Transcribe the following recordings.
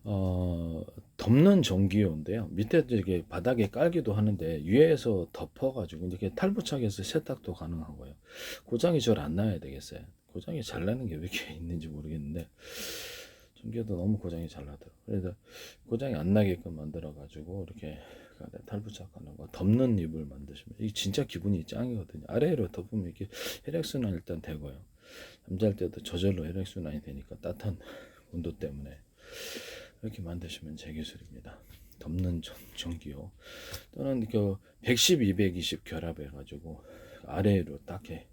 어, 덮는 전기요인데요. 밑에 이게 바닥에 깔기도 하는데 위에서 덮어가지고 이렇게 탈부착해서 세탁도 가능하고요. 고장이 잘 안 나야 되겠어요. 고장이 잘 나는 게 왜 이렇게 있는지 모르겠는데 전기요도 너무 고장이 잘 나더라고요. 그래서 고장이 안 나게끔 만들어가지고 이렇게 탈부착하는 거 덮는 이불 만드시면 이게 진짜 기분이 짱이거든요. 아래로 덮으면 이렇게 혈액순환 일단 되고요. 잠잘 때도 저절로 혈액순환이 되니까 따뜻한 온도 때문에 이렇게 만드시면 제 기술입니다. 덮는 전기요. 또는 그 110, 220 결합해가지고 아래로 딱해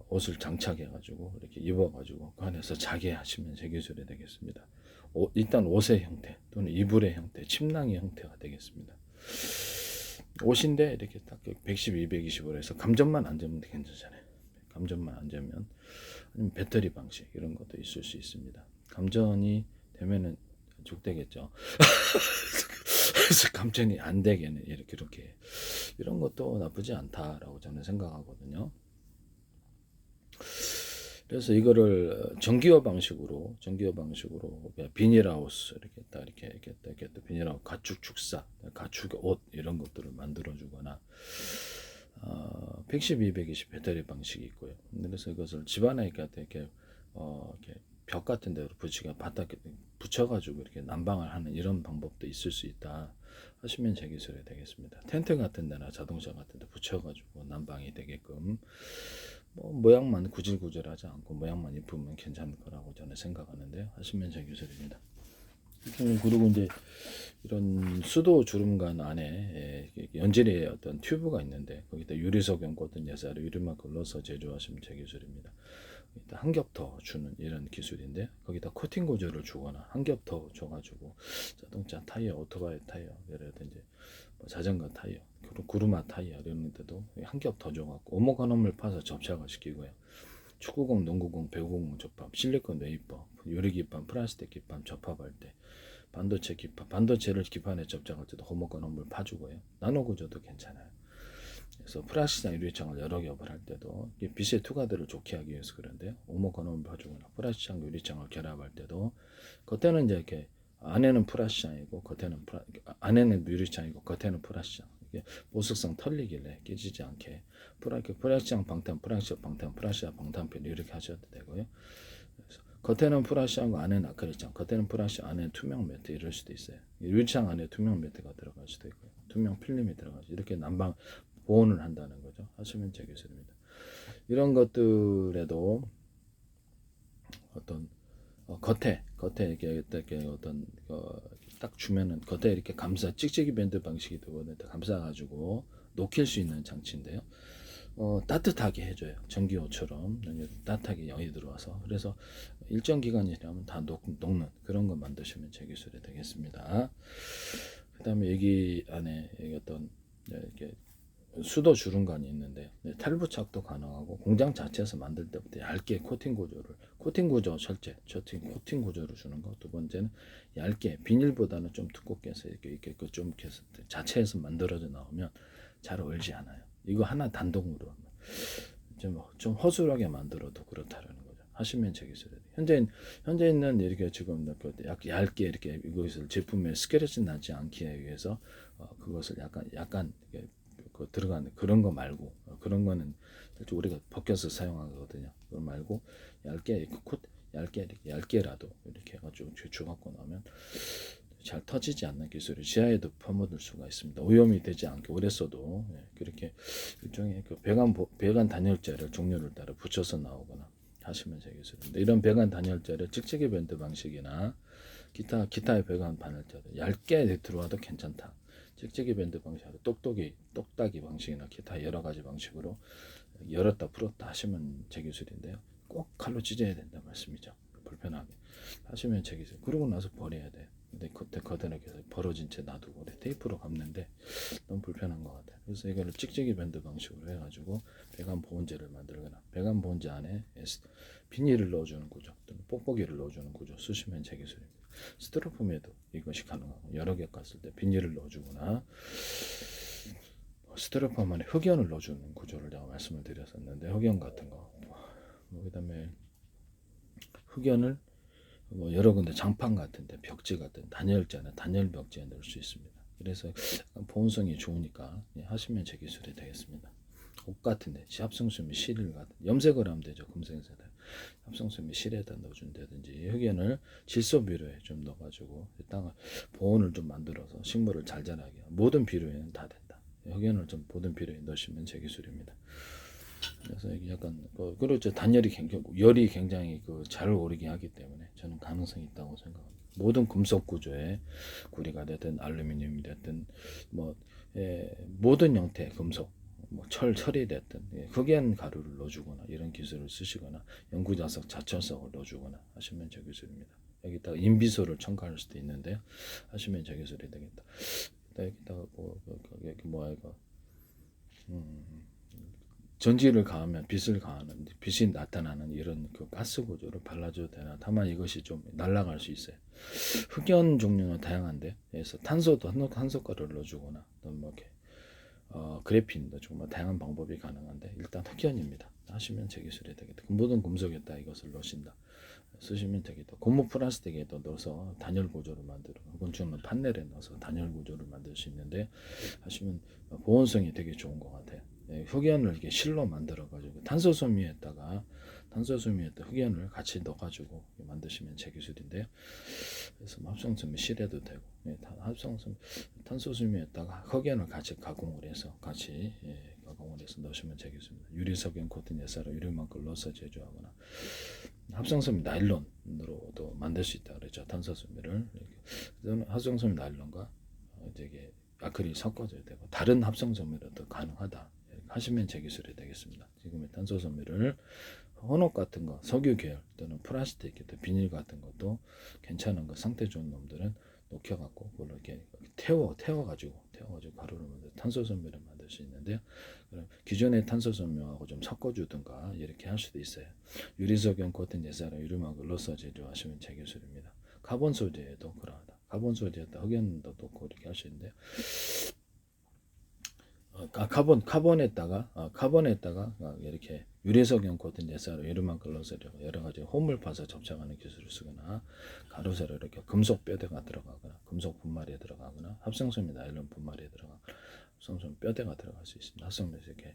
옷을 장착해가지고 이렇게 입어가지고 그 안에서 자게 하시면 제 기술이 되겠습니다. 일단 옷의 형태 또는 이불의 형태, 침낭의 형태가 되겠습니다. 옷인데 이렇게 딱 110, 220으로 해서 감전만 안 재면 괜찮잖아요. 감전만 안 재면 아니면 배터리 방식 이런 것도 있을 수 있습니다. 감전이 되면은 족되겠죠. 그래서 감전이 안 되게는 이렇게 이런 것도 나쁘지 않다라고 저는 생각하거든요. 그래서 이거를 전기요 방식으로 비닐하우스 이렇게 또 비닐하우스 가축 축사, 가축 옷 이런 것들을 만들어주거나 110, 220 배터리 방식이 있고요. 그래서 이것을 집안에 이렇게 벽 같은 데로 붙이가 바닥에 붙여가지고 이렇게 난방을 하는 이런 방법도 있을 수 있다 하시면 제 기술이 되겠습니다. 텐트 같은 데나 자동차 같은 데 붙여가지고 난방이 되게끔 뭐 모양만 구질구질하지 않고 모양만 이쁘면 괜찮을 거라고 저는 생각하는데요. 하시면 제 기술입니다. 그리고 이제 이런 수도 주름관 안에 연질의 어떤 튜브가 있는데 거기다 유리석용 꽂은 여사를 유리막을 넣어서 제조하시면 제 기술입니다. 한 겹 더 주는 이런 기술인데 거기다 코팅 구조를 주거나 한 겹 더 줘가지고 자동차 타이어, 오토바이 타이어, 예라든지 뭐 자전거 타이어, 구루마 타이어 이런 데도 한 겹 더 줘갖고 오목한홈을 파서 접착을 시키고요. 축구공, 농구공, 배구공 접합, 실리콘 웨이퍼, 유리기판, 플라스틱 기판 접합할 때 반도체 기판, 반도체를 기판에 접착할 때도 호모건홈을 파주고요. 나노 구조도 괜찮아요. 그래서 플라스틱이나 유리창을 여러 겹을 할 때도 빛의 투과들을 좋게 하기 위해서 그런데요. 오목건홈을 파주거나 플라스틱 유리창을 결합할 때도 겉에는 이제 이렇게 안에는 플라스틱이고 안에는 유리창이고 겉에는 플라스틱. 이게 보습성 털리길래 깨지지 않게 플라스틱 방탄, 플라스틱 방탄, 플라스틱 방탄필 이렇게 하셔도 되고요. 그래서 겉에는 플라스틱하고 안에는 아크릴창, 겉에는 플라스틱 안에는 투명 매트 이럴 수도 있어요. 유리창 안에 투명 매트가 들어갈 수도 있고요. 투명 필름이 들어가서 이렇게 난방 보온을 한다는 거죠. 하시면 제 기술입니다. 이런 것들에도 어떤 겉에 이렇게 어떤 딱 주면은 겉에 이렇게 감싸 찍찍이 밴드 방식이 되거든요. 감싸가지고 녹일 수 있는 장치인데요. 따뜻하게 해줘요. 전기요처럼 따뜻하게 영이 들어와서 그래서 일정 기간이 지나면 다 녹는 그런 거 만드시면 제 기술이 되겠습니다. 그다음에 여기 안에 어떤 이렇게 수도 주름관이 있는데 탈부착도 가능하고 공장 자체에서 만들 때부터 얇게 코팅 구조 철제 코팅 구조를 주는 거. 두 번째는 얇게 비닐보다는 좀 두껍게 해서 이렇게 좀 이렇게 해서 자체에서 만들어져 나오면 잘 얼지 않아요. 이거 하나 단독으로 좀 허술하게 만들어도 그렇다라는 거죠. 하시면 되겠어요. 현재 있는 이렇게 지금 얇게 이렇게 이것을 제품에 스크래치 나지 않기 위해서 그것을 약간 들어가는 그런 거 말고 그런 거는 우리가 벗겨서 사용하거든요. 그거 말고 얇게 얇게라도 이렇게 해가지고 주갖고 나면 잘 터지지 않는 기술을 지하에도 퍼묻을 수가 있습니다. 오염이 되지 않게 오래 써도 그렇게 일종의 배관 단열재를 종류를 따라 붙여서 나오거나 하시면 되겠습니다. 이런 배관 단열재를 찍찍이 밴드 방식이나 기타의 배관 단열재를 얇게 들어와도 괜찮다. 찍찍이 밴드 방식으로 똑딱이 방식이나 기타 여러 가지 방식으로 열었다 풀었다 하시면 제 기술인데요. 꼭 칼로 찢어야 된다 말씀이죠. 불편하게 하시면 제 기술. 그러고 나서 버려야 돼요. 근데 겉에는 계속 벌어진 채 놔두고 테이프로 감는데 너무 불편한 것 같아요. 그래서 이거를 찍찍이 밴드 방식으로 해가지고 배관 보온재를 만들거나 배관 보온재 안에 비닐을 넣어주는 구조 또는 뽁뽁이를 넣어주는 구조 쓰시면 제 기술입니다. 스티로폼에도 이것이 가능하고 여러 개 갔을 때 비닐을 넣어주거나 스티로폼 안에 흑연을 넣어주는 구조를 제가 말씀을 드렸었는데 흑연 같은 거 그다음에 흑연을 뭐 여러 군데 장판 같은데 벽지 같은 단열재나 단열 벽지에 넣을 수 있습니다. 그래서 보온성이 좋으니까 하시면 제 기술이 되겠습니다. 옷 같은데 합성수 및 실을 같은 염색을 하면 되죠. 금색에다 합성수 및 실에다 넣어준다든지 흑연을 질소 비료에 좀 넣어가지고 땅을 보온을 좀 만들어서 식물을 잘 자라게 모든 비료에는 다 된다. 흑연을 좀 모든 비료에 넣으시면 제 기술입니다. 그래서 이게 약간 그렇죠. 열이 굉장히 잘 오르게 하기 때문에 저는 가능성이 있다고 생각합니다. 모든 금속 구조에 구리가 됐든 알루미늄이 됐든 뭐 모든 형태의 금속 뭐 철이 됐든 흑연 가루를 넣어주거나 이런 기술을 쓰시거나 연구자석 자철석을 넣어주거나 하시면 저 기술입니다. 여기다가 인비소를 첨가할 수도 있는데요. 하시면 저 기술이 되겠다. 여기다가 여기 뭐야 이거 전지를 가하면 빛을 가하는 빛이 나타나는 이런 가스 구조를 발라줘도 되나. 다만 이것이 좀 날아갈 수 있어요. 흑연 종류는 다양한데 그래서 탄소도 탄소가루를 넣어주거나 또 뭐 이렇게 그래핀도 정말 다양한 방법이 가능한데 일단 흑연입니다. 하시면 제 기술이 되겠다. 모든 금속에다 이것을 넣으신다. 쓰시면 되겠다. 고무 플라스틱에도 넣어서 단열 구조를 만들어 곤충은 판넬에 넣어서 단열 구조를 만들 수 있는데 하시면 보온성이 되게 좋은 것 같아요. 흑연을 이렇게 실로 만들어 가지고 탄소섬유에다가 흑연을 같이 넣어 가지고 만드시면 제 기술인데요. 그래서 합성섬유 실에도 되고 합성섬유 탄소섬유에다가 흑연을 같이 가공을 해서 가공을 해서 넣으시면 제 기술입니다. 유리석연 코튼 예사로 유리만큼 넣어서 제조하거나 합성섬유 나일론으로도 만들 수 있다 그랬죠. 탄소섬유를 합성섬유 나일론과 이게 아크릴 섞어줘야 되고 다른 합성섬유로도 가능하다. 하시면 제 기술이 되겠습니다. 지금의 탄소섬유를 혼옥 같은 거, 석유 계열 또는 플라스틱, 비닐 같은 것도 괜찮은 거 상태 좋은 놈들은 녹여갖고 그걸로 이렇게 태워가지고 가루를 만들 탄소섬유를 만들 수 있는데요. 그럼 기존의 탄소섬유하고 좀 섞어주든가 이렇게 할 수도 있어요. 유리석연 코튼 예사로 유리막을 넣어서 제조하시면 제 기술입니다. 카본 소재에도 그러하다. 카본 소재에다 흑연도 넣고 이렇게 할 수 있는데요. 카본에다가 이렇게 유리석연 코튼 예사로 이름만큼 넣어서 여러 가지 홈을 파서 접착하는 기술을 쓰거나 가로세로 이렇게 금속 뼈대가 들어가거나 금속 분말이 들어가거나 합성섬유 나일론 분말이 들어가거나 합성섬유 뼈대가 들어갈 수 있습니다. 합성돼서 이렇게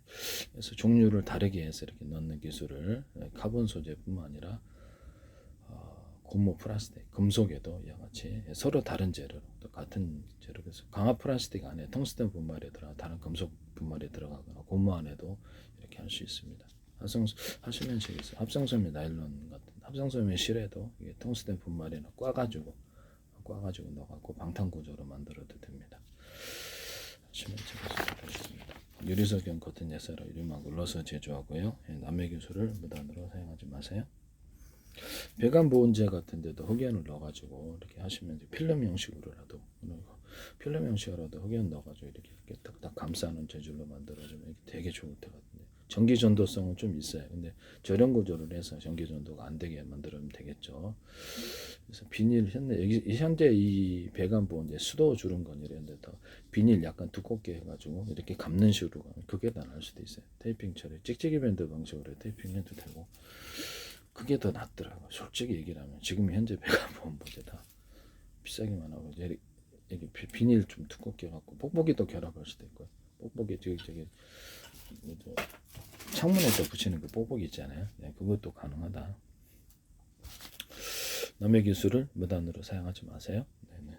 해서 종류를 다르게 해서 이렇게 넣는 기술을 카본 소재뿐만 아니라 고무 플라스틱, 금속에도 이와 같이 서로 다른 재료, 또 같은 재료, 그래서 강화 플라스틱 안에 텅스텐 분말이 들어가 다른 금속 분말이 들어가거나 고무 안에도 이렇게 할 수 있습니다. 하시면 되겠어요. 합성섬유 나일론 같은 합성섬유 실에도 이게 텅스텐 분말이나 꽈가지고 넣어갖고 방탄 구조로 만들어도 됩니다. 하시면 되겠습니다. 유리석연 코튼 예사로 유리막을 넣어서 제조하고요. 남의 기술을 무단으로 사용하지 마세요. 배관 보온제 같은 데도 흑연을 넣어가지고 이렇게 하시면 필름 형식으로라도 흑연 넣어가지고 이렇게 딱딱 감싸는 재질로 만들어주면 되게 좋을 것 같은데 전기 전도성은 좀 있어요. 근데 저렴 구조를 해서 전기 전도가 안 되게 만들면 되겠죠. 그래서 비닐 현재 이 배관 보온제 수도 주름건 이런데 더 비닐 약간 두껍게 해가지고 이렇게 감는 식으로 그게 더 나을 수도 있어요. 테이핑 처리 찍찍이 밴드 방식으로 테이핑해도 되고. 그게 더 낫더라고. 솔직히 얘기를 하면 지금 현재 배관 보온보다 다 비싸기만 하고 이게 비닐 좀 두껍게 갖고 뽁뽁이도 결합할 수도 있고 뽁뽁이 저기 창문에다 붙이는 그 뽁뽁이 있잖아요. 그것도 가능하다. 남의 기술을 무단으로 사용하지 마세요. 네네.